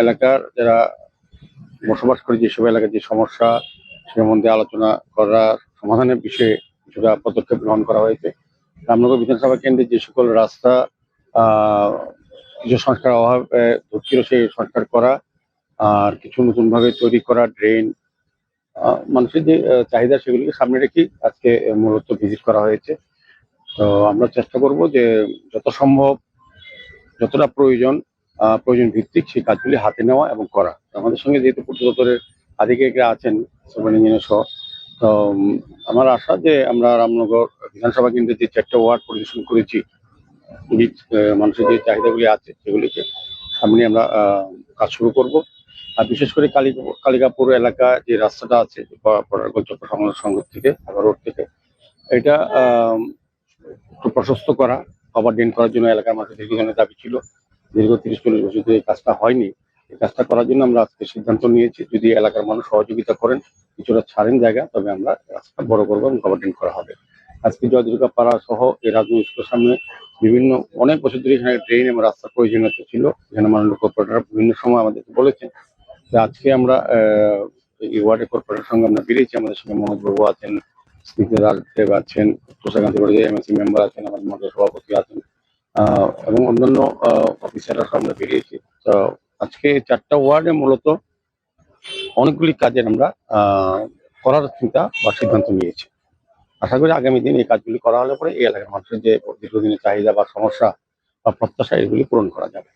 এলাকার যারা বসবাস করে যেসব এলাকার যে সমস্যা সে মধ্যে আলোচনা করার সমাধানের বিষয়ে কিছুটা পদক্ষেপ গ্রহণ করা হয়েছে। রামনগর বিধানসভা কেন্দ্রে যে সকল রাস্তা আহ কিছু সংস্কার অভাবে ধরছিল সেই সংস্কার করা, আর কিছু নতুন ভাবে তৈরি করা ড্রেন, মানুষের যে চাহিদা সেগুলিকে সামনে রেখে আজকে মূলত ভিজিট করা হয়েছে। তো আমরা চেষ্টা করব যে যত সম্ভব, যতটা প্রয়োজন প্রয়োজন ভিত্তিক সেই কাজগুলি হাতে নেওয়া এবং করা। আমাদের সঙ্গে যেহেতু পূর্ত দপ্তরের আধিকারিকরা আছেন, সুপার ইঞ্জিনিয়ার সহ, তো আমার আশা যে আমরা রামনগর বিধানসভা কেন্দ্রে যে 4টা ওয়ার্ড পরিদর্শন করেছি, মানুষের যে চাহিদাগুলি আছে সেগুলিকে সামনে আমরা কাজ শুরু করব। আর বিশেষ করে কালিকাপুর এলাকা যে রাস্তাটা আছে চক্র সংঘ থেকে আবার রোড থেকে, এটা একটু প্রশস্ত করা, কভার ড্রেন করার জন্য এলাকার মানুষের দীর্ঘদিনের দাবি ছিল। দীর্ঘ 30-40 বছর ধরে এই কাজটা হয়নি। এই কাজটা করার জন্য আমরা আজকে সিদ্ধান্ত নিয়েছি, যদি এলাকার মানুষ সহযোগিতা করেন, কিছুটা ছাড়েন জায়গা, তবে আমরা রাস্তা বড় করবো এবং কভার ড্রেন করা হবে। আজকে জয়দুর্গা পাড়া সহ এই রাজনৈতিক স্কুলের সামনে বিভিন্ন অনেক বছর ধরে এখানে ড্রেন এবং রাস্তার প্রয়োজনীয়তা ছিল। এখানে মাননীয় কর্পোরেটর বিভিন্ন সময় আমাদেরকে বলেছেন যে আজকে আমরা এই ওয়ার্ডের কর্পোরেটরের সঙ্গে আমরা বেরিয়েছি। আমাদের সঙ্গে মনোজ বাবু আছেন, স্পিকার রাজদেব আছেন, তুষারকান্তি বড় এমএসি মেম্বার আছেন, আমাদের মন্ডল সভাপতি আছেন, এবং অন্যান্য অফিসাররা আমরা বেরিয়েছি। তো আজকে 4টা ওয়ার্ডে মূলত অনেকগুলি কাজের আমরা করার চিন্তা বা সিদ্ধান্ত নিয়েছি। আশা করি আগামী দিন এই কাজগুলি করা হলে পরে এই এলাকার মানুষের যে দীর্ঘদিনের চাহিদা বা সমস্যা বা প্রত্যাশা, এগুলি পূরণ করা যাবে।